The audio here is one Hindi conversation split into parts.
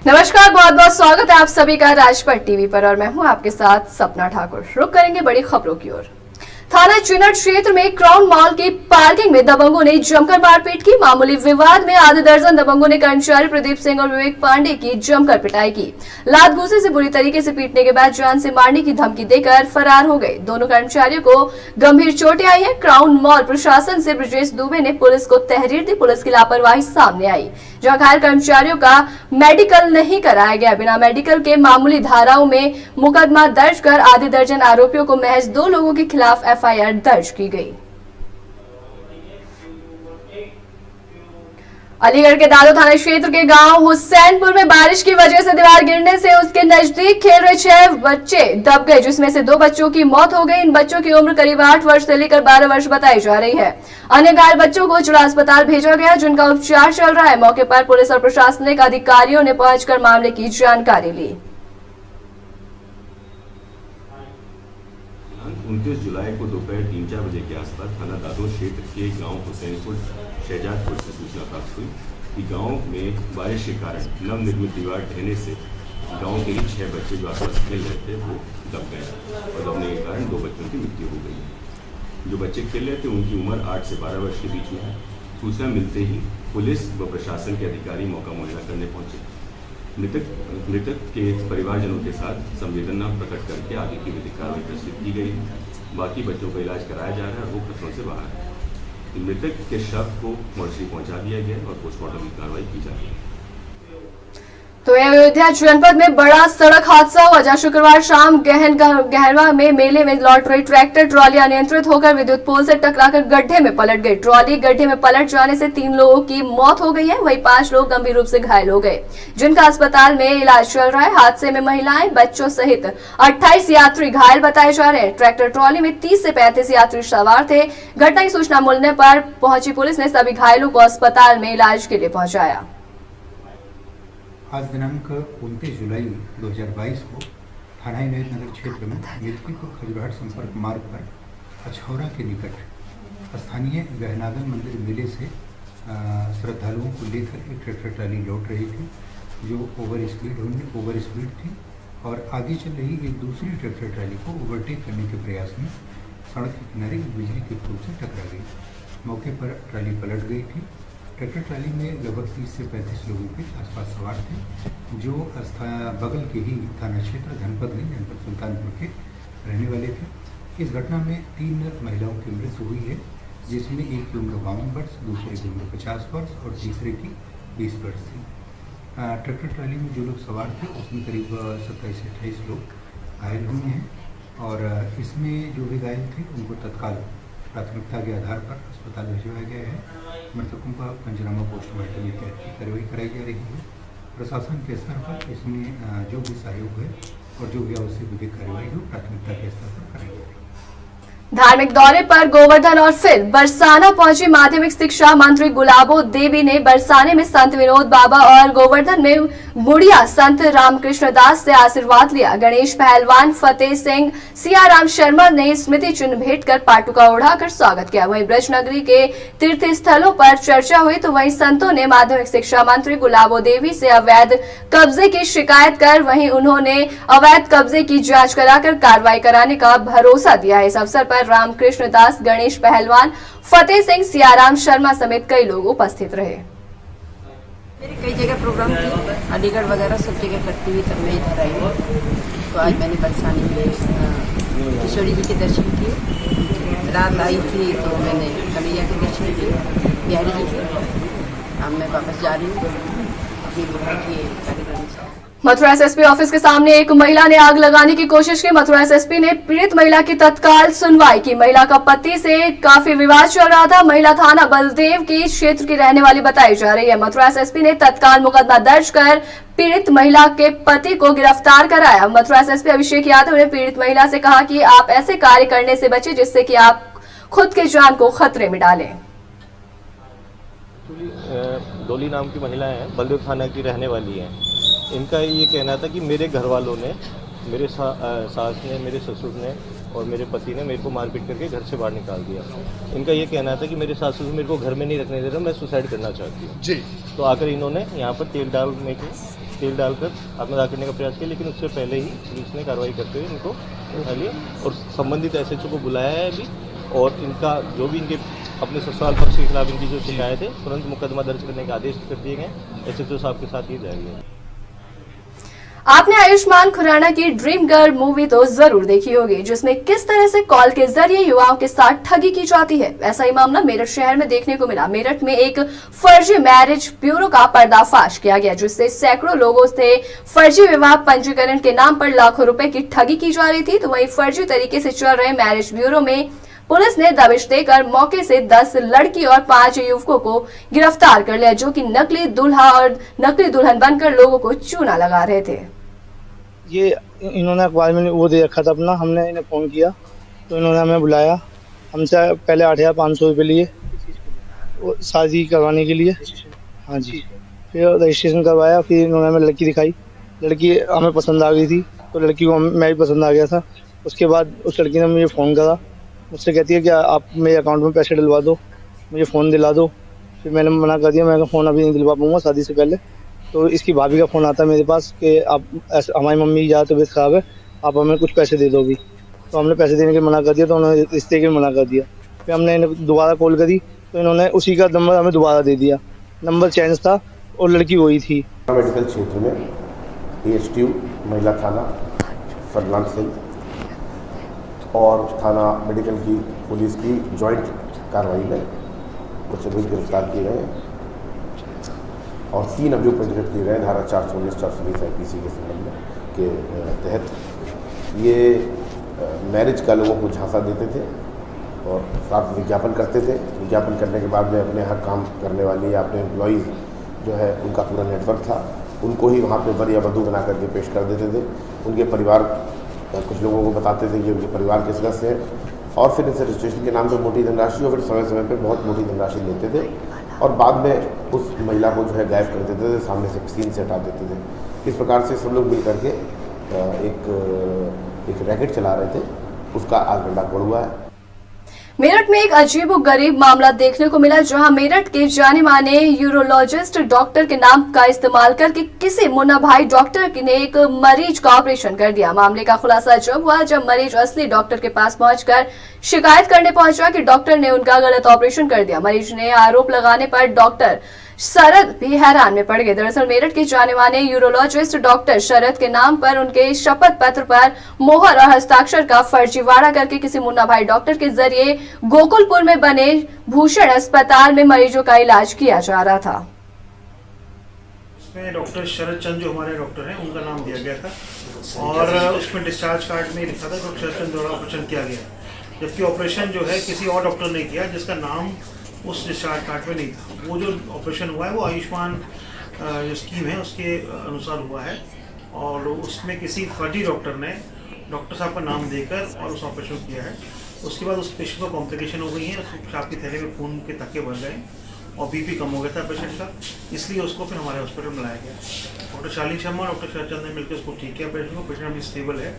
नमस्कार, बहुत बहुत स्वागत है आप सभी का राजपट टीवी पर और मैं हूं आपके साथ सपना ठाकुर। रुक करेंगे बड़ी खबरों की ओर। थाना चिनट क्षेत्र में क्राउन मॉल की पार्किंग में दबंगों ने जमकर मारपीट की। मामूली विवाद में आधे दर्जन दबंगों ने कर्मचारी प्रदीप सिंह और विवेक पांडे की जमकर पिटाई की। लात घूंसे से बुरी तरीके से पीटने के बाद जान से मारने की धमकी देकर फरार हो गए। दोनों कर्मचारियों को गंभीर चोटें आई है। क्राउन मॉल प्रशासन से ब्रजेश दुबे ने पुलिस को तहरीर दी। पुलिस की लापरवाही सामने आई, जहां घायल कर्मचारियों का मेडिकल नहीं कराया गया। बिना मेडिकल के मामूली धाराओं में मुकदमा दर्ज कर आधे दर्जन आरोपियों को महज 2 लोगों के खिलाफ एफआईआर दर्ज की गई। अलीगढ़ के दादो थाना क्षेत्र के गांव हुसैनपुर में बारिश की वजह से दीवार गिरने से उसके नजदीक खेल रहे 6 बच्चे दब गए, जिसमें से 2 बच्चों की मौत हो गई। इन बच्चों की उम्र करीब 8 वर्ष से लेकर 12 वर्ष बताई जा रही है। अन्य घायल बच्चों को जिला अस्पताल भेजा गया, जिनका उपचार चल रहा है। मौके पर पुलिस और प्रशासनिक अधिकारियों ने पहुंचकर मामले की जानकारी ली। 29 जुलाई को दोपहर 3-4 बजे के आसपास थाना दादो क्षेत्र के गांव हुसैनपुर शहजादपुर से सूचना प्राप्त हुई कि गांव में बारिश के कारण नवनिर्मित दीवार ढहने से गांव के 6 बच्चे जो आसपास खेल रहे थे वो दब गए और दबने के कारण 2 बच्चों की मृत्यु हो गई। जो बच्चे खेल रहे थे उनकी उम्र 8 से 12 वर्ष के बीच में है। सूचना मिलते ही पुलिस व प्रशासन के अधिकारी मौका मुआयना करने पहुंचे। मृतक के परिवारजनों के साथ संवेदना प्रकट करके आगे की विधिक कार्रवाई प्रस्तुत की गई है। बाकी बच्चों का इलाज कराया जा रहा है और वो खतरों से बाहर है। मृतक के शव को मोर्चरी पहुंचा दिया गया और पोस्टमार्टम की कार्रवाई की जा रही है। तो अयोध्या जनपद में बड़ा सड़क हादसा हुआ, जहां शुक्रवार शाम गहरवा में मेले में लौट रही ट्रैक्टर ट्रॉली अनियंत्रित होकर विद्युत पोल से टकराकर गड्ढे में पलट गई। ट्रॉली गड्ढे में पलट जाने से 3 लोगों की मौत हो गई है, वहीं 5 लोग गंभीर रूप से घायल हो गए, जिनका अस्पताल में इलाज चल रहा है। हादसे में महिलाएं, बच्चों सहित 28 यात्री घायल बताए जा रहे हैं। ट्रैक्टर ट्रॉली में 30 से 35 यात्री सवार थे। घटना की सूचना मिलने पर पहुंची पुलिस ने सभी घायलों को अस्पताल में इलाज के लिए पहुंचाया। आज दिनांक 29 जुलाई 2022 को थाना इनायत नगर क्षेत्र में मिल्कीपुर खजुराहट संपर्क मार्ग पर अछौरा के निकट स्थानीय गहनागल मंदिर मेले से श्रद्धालुओं को लेकर एक ट्रैक्टर ट्राली लौट रही थी, जो ओवर स्पीड थी और आगे चल रही एक दूसरी ट्रैक्टर ट्राली को ओवरटेक करने के प्रयास में सड़क के किनारे बिजली के पोल से टकरा गई। मौके पर ट्राली पलट गई थी। ट्रैक्टर ट्राली में लगभग 30 से 35 लोगों के आसपास सवार थे, जो बगल के ही थाना क्षेत्र जनपद सुल्तानपुर के रहने वाले थे। इस घटना में 3 महिलाओं की मृत्यु हुई है, जिसमें एक की उम्र 52 वर्ष, दूसरे की उम्र 50 वर्ष और तीसरे की 20 वर्ष थी। ट्रैक्टर ट्राली में जो लोग सवार थे उसमें करीब 27 से 28 लोग घायल हुए हैं और इसमें जो भी घायल थे उनको तत्काल प्राथमिकता के आधार पर अस्पताल भिजवाया गया है। मृतकों का पंचनामा पोस्टमार्टम इत्यादि की कार्रवाई कराई जा रही है। प्रशासन के स्तर पर इसमें जो भी सहयोग है और जो भी आवश्यक विधिक कार्रवाई हो प्राथमिकता के स्तर पर कराई जा रही है। धार्मिक दौरे पर गोवर्धन और फिर बरसाना पहुंची माध्यमिक शिक्षा मंत्री गुलाबो देवी ने बरसाने में संत विनोद बाबा और गोवर्धन में बुढ़िया संत रामकृष्ण दास से आशीर्वाद लिया। गणेश पहलवान, फतेह सिंह, सियाराम शर्मा ने स्मृति चिन्ह भेंट कर पाटुका उड़ाकर स्वागत किया। वहीं ब्रज नगरी के तीर्थ स्थलों पर चर्चा हुई, तो वहीं संतों ने माध्यमिक शिक्षा मंत्री गुलाबो देवी से अवैध कब्जे की शिकायत कर वहीं उन्होंने अवैध कब्जे की जाँच कराकर कार्रवाई कराने का भरोसा दिया है। इस अवसर पर रामकृष्ण दास, गणेश पहलवान, फतेह सिंह, सियाराम शर्मा समेत कई लोग उपस्थित रहे। मेरी कई जगह प्रोग्राम किए, अलीगढ़ वगैरह सब जगह करती हुई तब मैं इधर आई हूँ। तो आज मैंने बरसाने में किशोरी जी के दर्शन किए। रात आई थी तो मैंने कन्हैया के दर्शन किए, बिहारी जी के। अब मैं वापस जा रही हूँ अपनी बुआ के कार्यक्रम से। मथुरा एसएसपी ऑफिस के सामने एक महिला ने आग लगाने की कोशिश की। मथुरा एसएसपी ने पीड़ित महिला की तत्काल सुनवाई की। महिला का पति से काफी विवाद चल रहा था। महिला थाना बलदेव की क्षेत्र की रहने वाली बताई जा रही है। मथुरा एसएसपी ने तत्काल मुकदमा दर्ज कर पीड़ित महिला के पति को गिरफ्तार कराया। मथुरा एसएसपी अभिषेक यादव ने पीड़ित महिला से कहा कि आप ऐसे कार्य करने से बचे जिससे कि आप खुद की जान को खतरे में डालें। डोली नाम की महिला है, बलदेव थाना की रहने वाली है। इनका ये कहना था कि मेरे घर वालों ने, मेरे सास ने, मेरे ससुर ने और मेरे पति ने मेरे को मारपीट करके घर से बाहर निकाल दिया। इनका ये कहना था कि मेरे सास ससुर मेरे को घर में नहीं रखने दे रहे, मैं सुसाइड करना चाहती हूँ जी। तो आकर इन्होंने यहाँ पर तेल डालने के तेल डालकर आत्मदाह करने का प्रयास किया, लेकिन उससे पहले ही पुलिस ने कार्रवाई करते हुए इनको उठा लिया और संबंधित एसएचओ को बुलाया है अभी, और इनका जो भी इनके अपने ससुराल पक्ष के खिलाफ इनकी जो शिकायत है तुरंत मुकदमा दर्ज करने के आदेश कर दिए गए। एसएचओ साहब के साथ ये जाएंगे। आपने आयुष्मान खुराना की ड्रीम गर्ल मूवी तो जरूर देखी होगी, जिसमें किस तरह से कॉल के जरिए युवाओं के साथ ठगी की जाती है। ऐसा ही मामला मेरठ शहर में देखने को मिला। मेरठ में एक फर्जी मैरिज ब्यूरो का पर्दाफाश किया गया, जिससे सैकड़ों लोगों से फर्जी विवाह पंजीकरण के नाम पर लाखों रुपए की ठगी की जा रही थी। तो वहीं फर्जी तरीके से चल रहे मैरिज ब्यूरो में पुलिस ने दबिश देकर मौके से 10 लड़की और 5 युवकों को गिरफ्तार कर लिया, जो कि नकली दूल्हा और नकली दुल्हन बनकर लोगों को चूना लगा रहे थे। ये इन्होंने अखबार में वो दे रखा था अपना, हमने इन्हें फ़ोन किया तो इन्होंने हमें बुलाया, हमसे पहले 8,500 रुपये लिए शादी करवाने के लिए। हाँ जी, फिर रजिस्ट्रेशन करवाया, फिर इन्होंने हमें लड़की दिखाई, लड़की हमें पसंद आ गई थी तो लड़की को मैं भी पसंद आ गया था। उसके बाद उस लड़की ने मुझे फ़ोन करा, मुझसे कहती है कि आप मेरे अकाउंट में पैसे डलवा दो, मुझे फ़ोन दिला दो। फिर मैंने मना कर दिया, मैं फ़ोन अभी नहीं दिलवा पाऊँगा शादी से पहले। तो इसकी भाभी का फ़ोन आता है मेरे पास कि आप हमारी मम्मी की ज़्यादा तबीयत ख़राब है, आप हमें कुछ पैसे दे दोगी। तो हमने पैसे देने के मना कर दिया, तो उन्होंने रिश्ते के मना कर दिया। फिर हमने इन्हें दोबारा कॉल करी तो इन्होंने उसी का नंबर हमें दोबारा दे दिया, नंबर चेंज था और लड़की वही थी। मेडिकल क्षेत्र में ASTU महिला थाना फरलान सिंह और थाना मेडिकल की पुलिस की जॉइंट कार्रवाई में कुछ अभियुक्त गिरफ्तार किए गए हैं और 3 अभियुक्त पंजीकृत किए गए धारा 419 420 IPC के संबंध के तहत। ये मैरिज का लोगों को झांसा देते थे और साथ विज्ञापन करते थे। विज्ञापन करने के बाद में अपने यहाँ काम करने वाली या अपने एम्प्लॉइज़ जो है उनका पूरा नेटवर्क था, उनको ही वहाँ पे वर या वधू बना करके पेश कर देते थे। उनके परिवार कुछ लोगों को बताते थे कि उनके परिवार के सदस्य हैं और फिर इनसे रजिस्ट्रेशन के नाम पर मोटी धनराशि और फिर समय समय पर बहुत मोटी धनराशि लेते थे और बाद में उस महिला को जो है गायब कर देते थे, सामने से सीन से हटा देते थे। इस प्रकार से सब लोग मिल करके एक रैकेट चला रहे थे, उसका आज भंडाफोड़ हुआ है। मेरठ में एक अजीबोगरीब मामला देखने को मिला, जहां मेरठ के जाने माने यूरोलॉजिस्ट डॉक्टर के नाम का इस्तेमाल करके किसी मुन्ना भाई डॉक्टर ने एक मरीज का ऑपरेशन कर दिया। मामले का खुलासा जब हुआ जब मरीज असली डॉक्टर के पास पहुंचकर शिकायत करने पहुंचा कि डॉक्टर ने उनका गलत ऑपरेशन कर दिया। मरीज ने आरोप लगाने पर डॉक्टर शरद भी हैरान में पड़ गए। दरअसल मेरठ के जाने माने यूरोलॉजिस्ट डॉक्टर शरद के नाम पर उनके शपथ पत्र पर मोहर और हस्ताक्षर का फर्जीवाड़ा करके किसी मुन्ना भाई डॉक्टर के जरिए गोकुलपुर में बने भूषण अस्पताल में मरीजों का इलाज किया जा रहा था। उसमें डॉक्टर शरद चंद जो हमारे डॉक्टर हैं उनका नाम दिया गया था और उसमें डिस्चार्ज कार्ड में लिखा था डॉक्टर शरद चंद द्वारा ऑपरेशन किया गया, जबकि ऑपरेशन जो है किसी और डॉक्टर ने किया जिसका नाम उस डिस्चार्ज कार्ड में नहीं था। वो जो ऑपरेशन हुआ है वो आयुष्मान जो स्कीम है उसके अनुसार हुआ है और उसमें किसी फर्जी डॉक्टर ने डॉक्टर साहब का नाम देकर और उस ऑपरेशन किया है। उसके बाद उस पेशेंट को कॉम्प्लिकेशन हो गई है, पेशाब की थैली में खून के थक्के भर गए और BP कम हो गया था पेशेंट का, इसलिए उसको फिर हमारे हॉस्पिटल में लाया गया। डॉक्टर शालिनी शर्मा और डॉक्टर शरद चंद ने मिलकर उसको ठीक किया पेशेंट को। पेशेंट अभी स्टेबल है,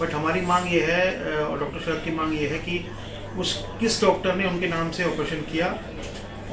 बट हमारी मांग ये है और डॉक्टर शरद की मांग ये है कि उस किस डॉक्टर ने उनके नाम से ऑपरेशन किया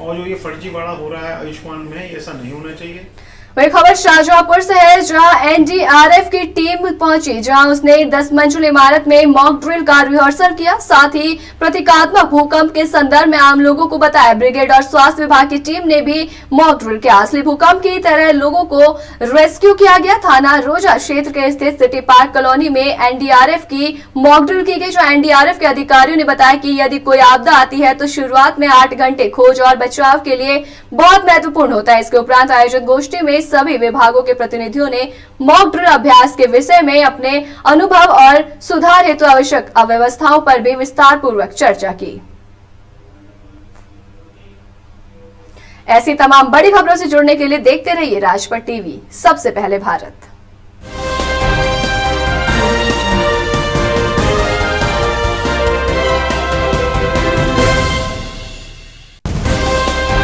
और जो ये फर्जीवाड़ा हो रहा है आयुष्मान में, ऐसा नहीं होना चाहिए। वही खबर शाहजहांपुर से है, जहां NDRF की टीम पहुंची, जहां उसने 10 मंजिल इमारत में मॉक ड्रिल का रिहर्सल किया। साथ ही प्रतीकात्मक भूकंप के संदर्भ में आम लोगों को बताया। ब्रिगेड और स्वास्थ्य विभाग की टीम ने भी मॉक ड्रिल किया। असली भूकंप की तरह लोगों को रेस्क्यू किया गया। थाना रोजा क्षेत्र के स्थित सिटी पार्क कॉलोनी में NDRF की मॉक ड्रिल की गई। जो NDRF के अधिकारियों ने बताया कि यदि कोई आपदा आती है तो शुरुआत में 8 घंटे खोज और बचाव के लिए बहुत महत्वपूर्ण होता है। इसके उपरांत आयोजित गोष्ठी में सभी विभागों के प्रतिनिधियों ने मॉक ड्रिल अभ्यास के विषय में अपने अनुभव और सुधार हेतु आवश्यक अव्यवस्थाओं पर भी विस्तार पूर्वक चर्चा की। ऐसी तमाम बड़ी खबरों से जुड़ने के लिए देखते रहिए राजपट टीवी, सबसे पहले भारत।